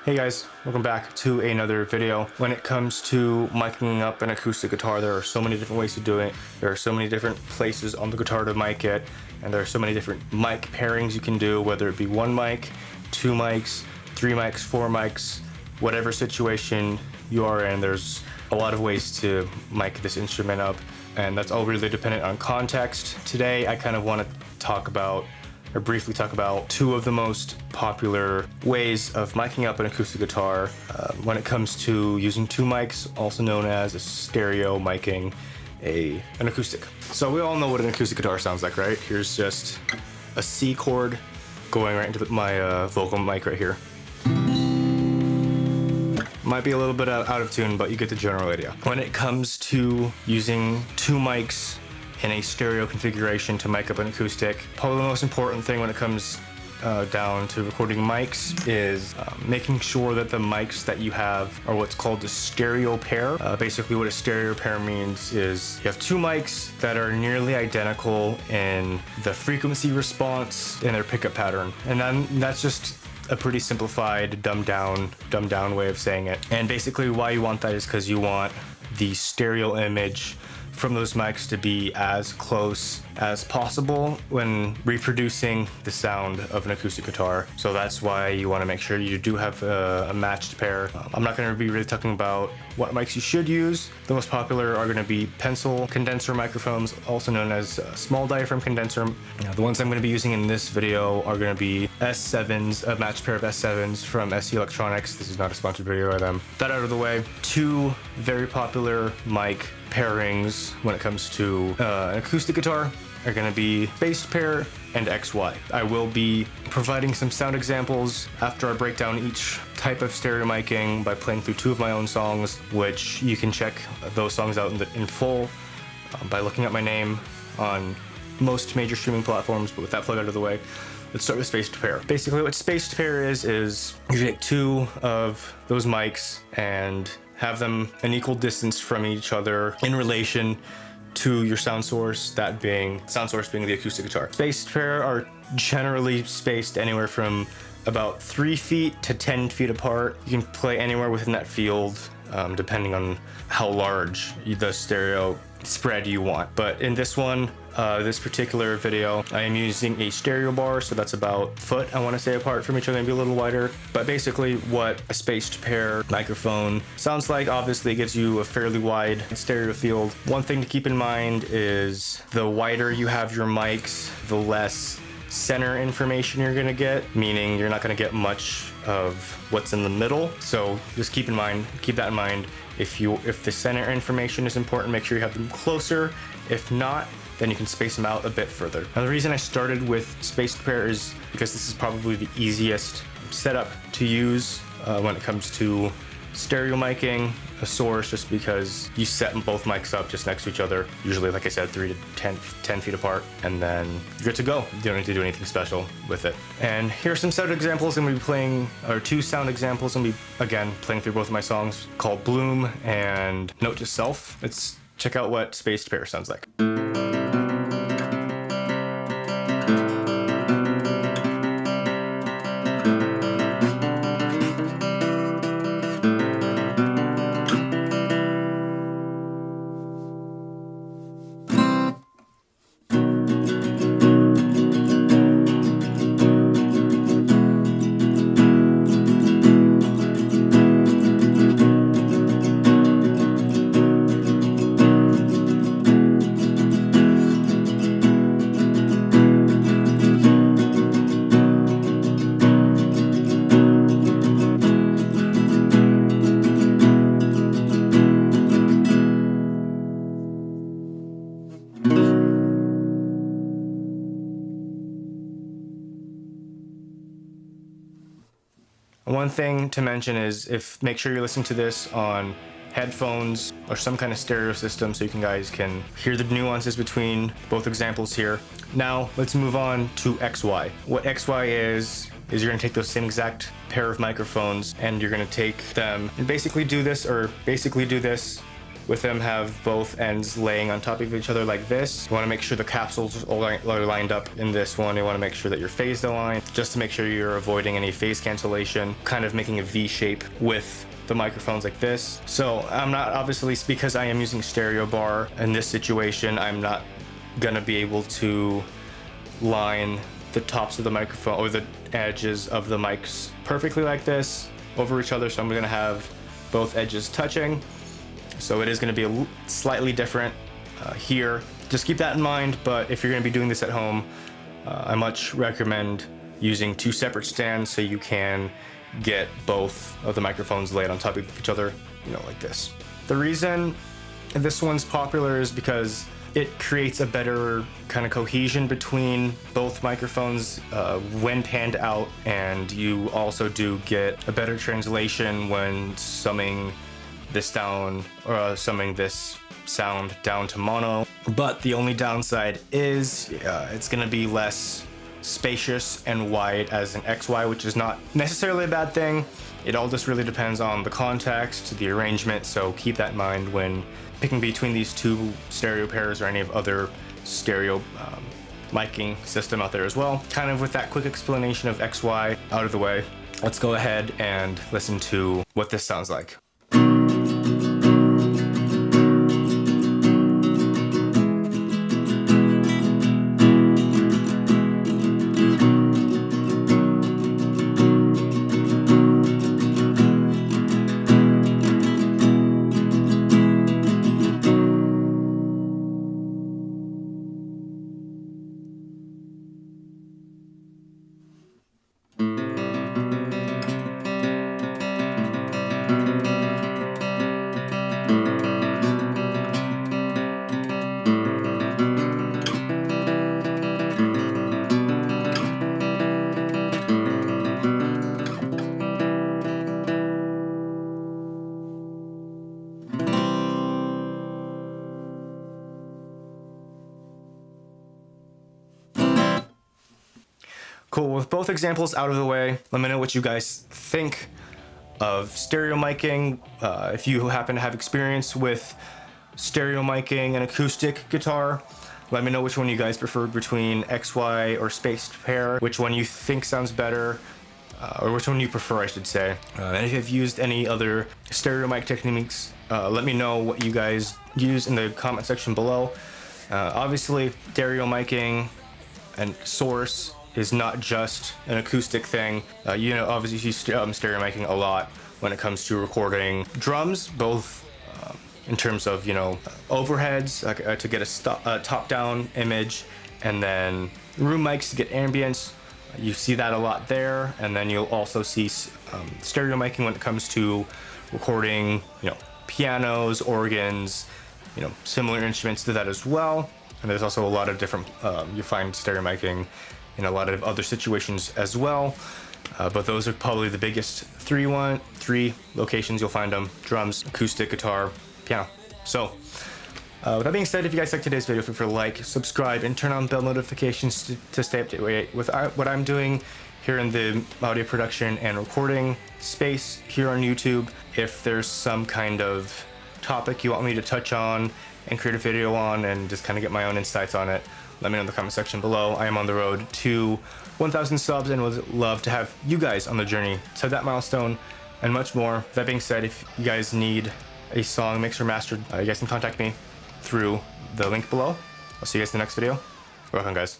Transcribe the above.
Hey guys, welcome back to another video. When it comes to miking up an acoustic guitar, there are so many different ways to do it. There are so many different places on the guitar to mic it, and there are so many different mic pairings you can do, whether it be one mic, two mics, three mics, four mics, whatever situation you are in. There's a lot of ways to mic this instrument up, and that's all really dependent on context. Today, I kind of want to briefly talk about two of the most popular ways of miking up an acoustic guitar when it comes to using two mics, also known as a stereo miking an acoustic. So we all know what an acoustic guitar sounds like, right? Here's just a C chord going right into my vocal mic right here. Might be a little bit out of tune, but you get the general idea. When it comes to using two mics in a stereo configuration to mic up an acoustic, probably the most important thing when it comes down to recording mics is making sure that the mics that you have are what's called a stereo pair. Basically what a stereo pair means is you have two mics that are nearly identical in the frequency response and their pickup pattern. And then that's just a pretty simplified, dumbed down way of saying it. And basically why you want that is because you want the stereo image from those mics to be as close as possible when reproducing the sound of an acoustic guitar. So that's why you want to make sure you do have a matched pair. I'm not going to be really talking about what mics you should use. The most popular are going to be pencil condenser microphones, also known as small diaphragm condenser. Now, the ones I'm going to be using in this video are going to be S7s, a matched pair of S7s from SE Electronics. This is not a sponsored video by them. That out of the way, two very popular mic pairings when it comes to an acoustic guitar are going to be spaced pair and XY. I will be providing some sound examples after I break down each type of stereo miking by playing through two of my own songs, which you can check those songs out in full by looking up my name on most major streaming platforms. But with that plug out of the way, let's start with spaced pair. Basically what spaced pair is you take two of those mics and have them an equal distance from each other in relation to your sound source, being the acoustic guitar. Spaced pair are generally spaced anywhere from about 3 feet to 10 feet apart. You can play anywhere within that field, depending on how large the stereo spread you want. But in this one, this particular video, I am using a stereo bar, so that's about a foot, I want to say, apart from each other, maybe a little wider. But basically what a spaced pair microphone sounds like, obviously it gives you a fairly wide stereo field. One thing to keep in mind is the wider you have your mics, the less center information you're going to get, meaning you're not going to get much of what's in the middle. So just keep that in mind. If the center information is important, make sure you have them closer. If not, then you can space them out a bit further. Now, the reason I started with spaced pair is because this is probably the easiest setup to use when it comes to stereo miking a source, just because you set both mics up just next to each other, usually, like I said, 3 to 10 feet apart, and then you're good to go. You don't need to do anything special with it. And here are some sound examples. I'm going to be playing, or two sound examples. I'm going to be, again, playing through both of my songs called Bloom and Note to Self. Let's check out what spaced pair sounds like. One thing to mention is make sure you're listening to this on headphones or some kind of stereo system so you guys can hear the nuances between both examples here. Now let's move on to XY. What XY is you're going to take those same exact pair of microphones and you're going to take them and basically do this with them have both ends laying on top of each other like this. You want to make sure the capsules are lined up in this one. You want to make sure that you're phased aligned, just to make sure you're avoiding any phase cancellation, kind of making a V shape with the microphones like this. So I'm not, obviously, because I am using stereo bar in this situation, I'm not gonna be able to line the tops of the microphone or the edges of the mics perfectly like this over each other. So I'm gonna have both edges touching. So it is gonna be a slightly different here. Just keep that in mind, but if you're gonna be doing this at home, I much recommend using two separate stands so you can get both of the microphones laid on top of each other, you know, like this. The reason this one's popular is because it creates a better kind of cohesion between both microphones when panned out, and you also do get a better translation when summing this down or summing this sound down to mono. But the only downside is it's gonna be less spacious and wide as an XY, which is not necessarily a bad thing. It all just really depends on the context, the arrangement, so keep that in mind when picking between these two stereo pairs or any of other stereo miking system out there as well. Kind of with that quick explanation of XY out of the way, let's go ahead and listen to what this sounds like. Cool, with both examples out of the way, let me know what you guys think of stereo miking. If you happen to have experience with stereo miking and acoustic guitar, let me know which one you guys prefer between XY or spaced pair, which one you think sounds better, or which one you prefer, I should say. And if you've used any other stereo mic techniques, let me know what you guys use in the comment section below. Obviously, stereo miking and source is not just an acoustic thing. You know, obviously you stereo miking a lot when it comes to recording drums, both in terms of, you know, overheads to get a top-down image, and then room mics to get ambience. You see that a lot there, and then you'll also see stereo miking when it comes to recording, you know, pianos, organs, you know, similar instruments to that as well. And there's also a lot of different, you find stereo miking in a lot of other situations as well. But those are probably the biggest three locations you'll find them: drums, acoustic, guitar, piano. So with that being said, if you guys like today's video, feel free to like, subscribe, and turn on bell notifications to stay up to date with what I'm doing here in the audio production and recording space here on YouTube. If there's some kind of topic you want me to touch on and create a video on and just kind of get my own insights on it, let me know in the comment section below. I am on the road to 1,000 subs and would love to have you guys on the journey to that milestone and much more. That being said, if you guys need a song mixed or mastered, you guys can contact me through the link below. I'll see you guys in the next video. Welcome, guys.